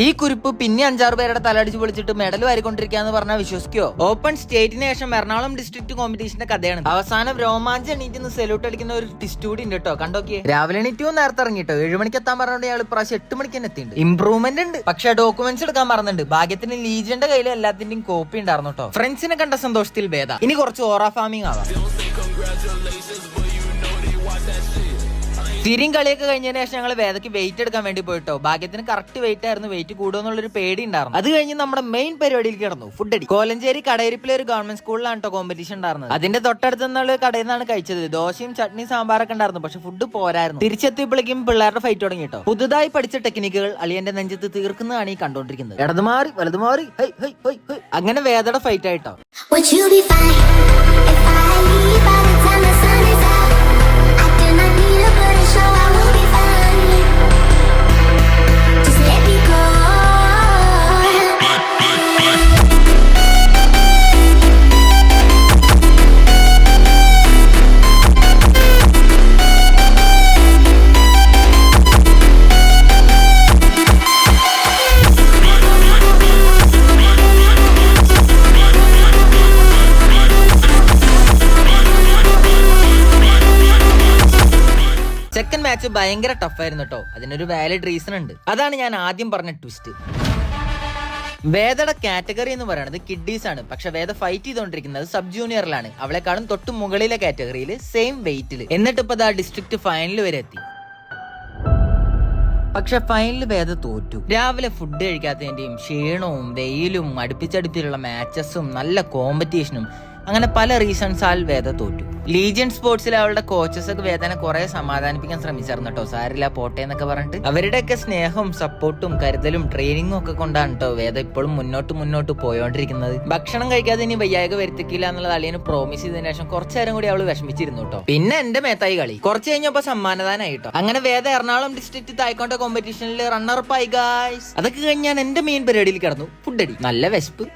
ഈ കുരിപ്പ് പിന്നെ 5-6 പേരുടെ തലടിച്ച് പൊളിച്ചിട്ട് മെഡൽ വാരിക്കൊണ്ടിരിക്കാന്ന് പറഞ്ഞാൽ വിശ്വസിക്കോ? ഓപ്പൺ സ്റ്റേറ്റിന് ശേഷം എറണാകുളം ഡിസ്ട്രിക്ട് കോമ്പറ്റീഷന്റെ കഥയാണ്. അവസാനം രോമാഞ്ചം എണീറ്റ് സെല്യൂട്ട് അടിക്കുന്ന ഒരു ടിസ്റ്റ് കൂടി ഉണ്ട് കേട്ടോ. കണ്ടോക്കിയേ, രാവിലെ എണീറ്റോ നേരത്തെ ഇറങ്ങിട്ടോ. 7 മണിക്ക് എത്താൻ പറഞ്ഞോണ്ട് ഇയാൾ ഇപ്രാവശ്യം 8 മണിക്ക് തന്നെ എത്തിയിട്ടുണ്ട്. ഇംപ്രൂവ്മെന്റ് ഉണ്ട്, പക്ഷെ ഡോക്യുമെന്റ്സ് എടുക്കാൻ മറന്നുണ്ട്. ഭാഗ്യത്തിന് ലീജന്റെ കയ്യിൽ എല്ലാത്തിന്റെയും കോപ്പി ഉണ്ടായിരുന്നു കേട്ടോ. ഫ്രണ്ട്സിനെ കണ്ട സന്തോഷത്തിൽ ഭേദ. ഇനി കുറച്ച് ഓറ ഫാമിംഗ് ആവാം. തിരിയും കളിയൊക്കെ കഴിഞ്ഞതിന് ശേഷം ഞങ്ങൾ വേദയ്ക്ക് വെയിറ്റ് എടുക്കാൻ വേണ്ടി പോയിട്ടോ. ഭാഗ്യത്തിന് കറക്റ്റ് വെയിറ്റ് ആയിരുന്നു. വെയിറ്റ് കൂടുമെന്നുള്ളൊരു പേടി ഉണ്ടായിരുന്നു. അത് കഴിഞ്ഞ് നമ്മുടെ മെയിൻ പരിപാടിയിൽ കിടന്നു ഫുഡ് അടി. കോലഞ്ചേരി കടയിരിപ്പിലെ ഒരു ഗവൺമെന്റ് സ്കൂളിലാണ് കേട്ടോ കോമ്പറ്റീഷൻ ഉണ്ടായിരുന്നത്. അതിന്റെ തൊട്ടടുത്ത് നിന്നുള്ള കടയിൽ നിന്നാണ് കഴിച്ചത്. ദോശയും ചട്നിയും സാമ്പാറൊക്കെ ഉണ്ടായിരുന്നു, പക്ഷെ ഫുഡ് പോരായിരുന്നു. തിരിച്ചെത്തിയപ്പോഴേക്കും പിള്ളേരുടെ ഫൈറ്റ് തുടങ്ങി കേട്ടോ. പുതുതായി പഠിച്ച ടെക്നിക്കുകൾ അളിയന്റെ നെഞ്ചത്ത് തീർക്കുന്നതാണ് ഈ കണ്ടോണ്ടിരിക്കുന്നത്. ഇടതുമാറി വലതുമാറി അങ്ങനെ വേദയുടെ ഫൈറ്റ് ആയിട്ടോ. സെക്കൻഡ് മാച്ച് ഭയങ്കര ടഫായിരുന്നു കേട്ടോ. അതിനൊരു വാലിഡ് റീസൺ ഉണ്ട്. അതാണ് ഞാൻ ആദ്യം പറഞ്ഞ ട്വിസ്റ്റ്. വേദയുടെ കാറ്റഗറി എന്ന് പറയുന്നത് കിഡ്ഡീസ് ആണ്. പക്ഷെ വേദ ഫൈറ്റ് ചെയ്തുകൊണ്ടിരിക്കുന്നത് സബ് ജൂനിയറിലാണ്. അവളെക്കാളും തൊട്ട് മുകളിലെ കാറ്റഗറിയിൽ സെയിം വെയിറ്റിൽ. എന്നിട്ട് ഇപ്പൊ ഡിസ്ട്രിക്ട് ഫൈനൽ വരെ എത്തി. പക്ഷെ ഫൈനലിൽ വേദ തോറ്റു. രാവിലെ ഫുഡ് കഴിക്കാത്തതിന്റെയും ക്ഷീണവും വെയിലും അടുപ്പിച്ചടുപ്പിലുള്ള മാച്ചസും നല്ല കോമ്പറ്റീഷനും അങ്ങനെ പല റീസൺസാൽ വേദ തോറ്റു. ലീജിയൻ സ്പോർട്സിൽ അവളുടെ കോച്ചസ് ഒക്കെ വേദനെ കുറെ സമാധാനിപ്പിക്കാൻ ശ്രമിച്ചായിരുന്നു കേട്ടോ. സാരില്ല പോട്ടെ എന്നൊക്കെ പറഞ്ഞിട്ട്. അവരുടെയൊക്കെ സ്നേഹവും സപ്പോർട്ടും കരുതലും ട്രെയിനിങ്ങും ഒക്കെ കൊണ്ടാണ് കേട്ടോ വേദ ഇപ്പോഴും മുന്നോട്ട് പോയോണ്ടിരിക്കുന്നത്. ഭക്ഷണം കഴിക്കാതെ ഇനി വയ്യായ്ക വരുത്തിക്കില്ല എന്നുള്ളത് അളിയന് പ്രോമിസ് ചെയ്തതിനു ശേഷം കുറച്ചേരം കൂടി അവള് വിഷമിച്ചിരുന്നു കേട്ടോ. പിന്നെ എന്റെ മേത്തായി കളി. കുറച്ച് കഴിഞ്ഞപ്പോ സമ്മാനദാനായിട്ടോ. അങ്ങനെ വേദ എറണാകുളം ഡിസ്ട്രിക്ട് തായ്ക്കൊണ്ട കോമ്പറ്റീഷനിൽ റണ്ണർ അപ്പ് ആയി ഗായ്സ്. അതൊക്കെ കഴിഞ്ഞ് ഞാൻ എന്റെ മെയിൻ പരിപാടിയിൽ കിടന്നു ഫുഡ് അടി. നല്ല വിശപ്പ്.